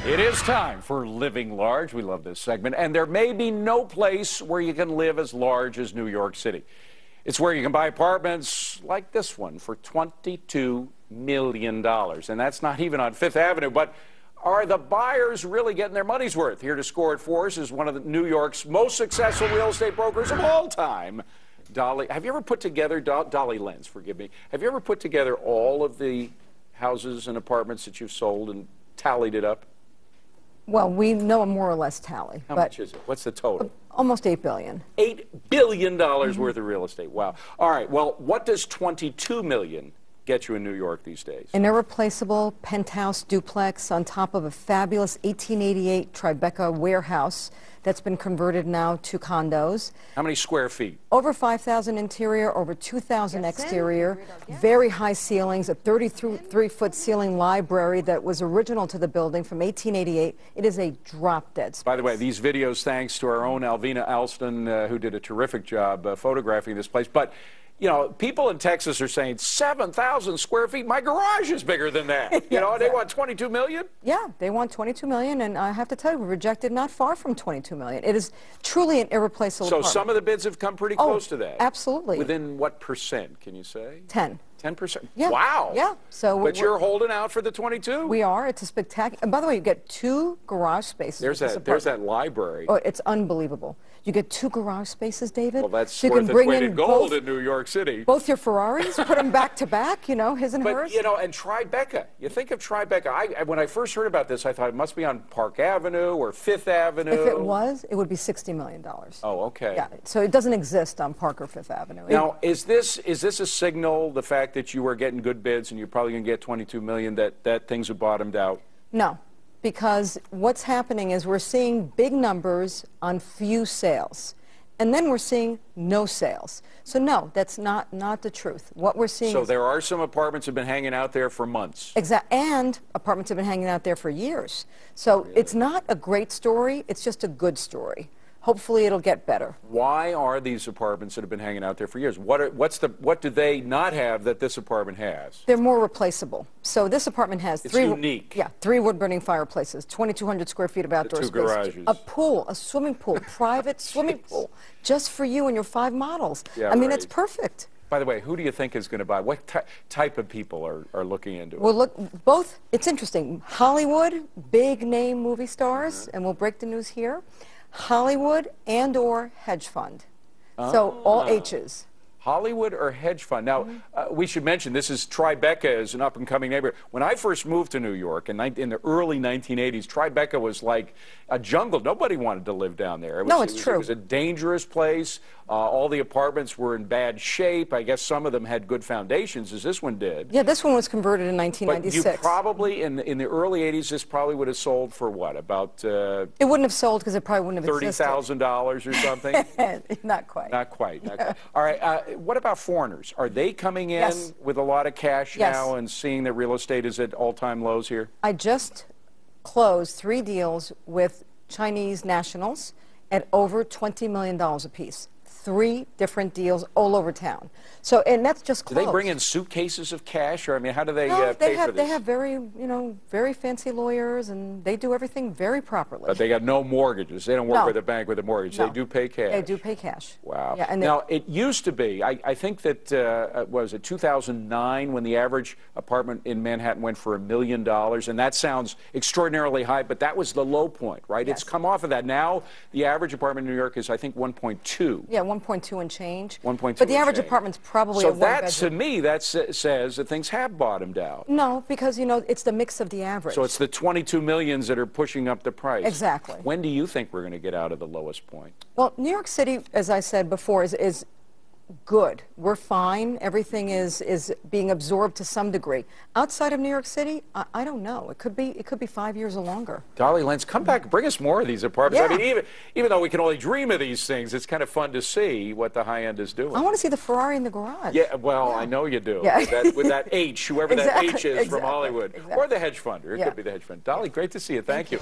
It is time for Living Large. We love this segment. And there may be no place where you can live as large as New York City. It's where you can buy apartments like this one for $22 million. And that's not even on Fifth Avenue. But are the buyers really getting their money's worth? Here to score it for us is one of New York's most successful real estate brokers of all time, Dolly. Have you ever put together, Dolly Lenz, forgive me, have you ever put together all of the houses and apartments that you've sold and tallied it up? Well, we know a more or less tally. How much is it? What's the total? Almost $8 billion. $8 billion worth of real estate. Wow. All right. Well, what does $22 million get you in New York these days? An irreplaceable penthouse duplex on top of a fabulous 1888 Tribeca warehouse that's been converted now to condos. How many square feet? Over 5,000 interior, over 2,000 exterior, very high ceilings, a 33-foot ceiling library that was original to the building from 1888. It is a drop-dead space. By the way, these videos thanks to our own Alvina Alston, who did a terrific job photographing this place. But you know, people in Texas are saying 7,000 square feet. My garage is bigger than that. You know, they want $22 million? Yeah, they want $22 million, and I have to tell you, we rejected not far from $22 million. It is truly an irreplaceable apartment. Some of the bids have come pretty close to that? Absolutely. Within what percent, can you say? 10. 10%? Yeah. Wow. Yeah. But you're holding out for the 22? We are. It's a spectacular. And by the way, you get 2 garage spaces. There's that library. Oh, it's unbelievable. You get 2 garage spaces, David. Well, that's so worth its weight in gold in New York City. Both your Ferraris, put them back to back, you know, his and hers. But, you know, and Tribeca. You think of Tribeca. When I first heard about this, I thought it must be on Park Avenue or Fifth Avenue. If it was, it would be $60 million. Oh, okay. Yeah, so it doesn't exist on Park or Fifth Avenue. Now, is this a signal, the fact that you were getting good bids and you're probably going to get $22 million, that things have bottomed out? No, because what's happening is we're seeing big numbers on few sales. And then we're seeing no sales. So no, that's not the truth. What we're seeing So there are some apartments that have been hanging out there for months. Exactly. And apartments have been hanging out there for years. So It's not a great story, it's just a good story. Hopefully it'll get better. Why are these apartments that have been hanging out there for years? What do they not have that this apartment has? They're more replaceable. So this apartment has It's unique. 3 wood-burning fireplaces, 2,200 square feet of outdoor space, 2 garages, a pool, a swimming pool, private swimming pool, just for you and your 5 models. Yeah, I mean, it's perfect. By the way, who do you think is going to buy? What type of people are looking into it? Well, look, both. It's interesting. Hollywood, big-name movie stars, and we'll break the news here. Hollywood and or hedge fund. So all H's. Hollywood or hedge fund. Now, we should mention this is Tribeca is an up-and-coming neighborhood. When I first moved to New York in the early 1980s, Tribeca was like a jungle. Nobody wanted to live down there. It's true. It was a dangerous place. All the apartments were in bad shape. I guess some of them had good foundations, as this one did. Yeah, this one was converted in 1996. But you probably, in the early 80s, this probably would have sold for what, about... it wouldn't have sold because it probably wouldn't have existed. $30,000 or something? Not quite. Not quite. All right, what about foreigners? Are they coming in with a lot of cash now and seeing that real estate is at all-time lows here? I just closed 3 deals with Chinese nationals at over $20 million apiece. 3 different deals all over town. So, and that's just closed. Do they bring in suitcases of cash, or I mean, how do they pay for this? They have very fancy lawyers, and they do everything very properly. But they got no mortgages. They don't work with a bank with a mortgage. No. They do pay cash. They do pay cash. Wow. Yeah, and now, it used to be, I think that, was it 2009 when the average apartment in Manhattan went for $1 million, and that sounds extraordinarily high, but that was the low point, right? Yes. It's come off of that. Now, the average apartment in New York is, I think, 1.2. Yeah, 1.2 and change. 1.2. But the average apartment's probably so a 1 bedroom. To me, that says that things have bottomed out. No, because, you know, it's the mix of the average. So it's the 22 millions that are pushing up the price. Exactly. When do you think we're going to get out of the lowest point? Well, New York City, as I said before, is good. We're fine. Everything is being absorbed to some degree. Outside of New York City, I don't know. It could be 5 years or longer. Dolly, Lenz, come back, bring us more of these apartments. Yeah. I mean, even though we can only dream of these things, it's kind of fun to see what the high end is doing. I want to see the Ferrari in the garage. Yeah, well, I know you do. Yeah. With that H, whoever that H is from Hollywood, or the hedge fund. It could be the hedge fund. Dolly, great to see you. Thank you.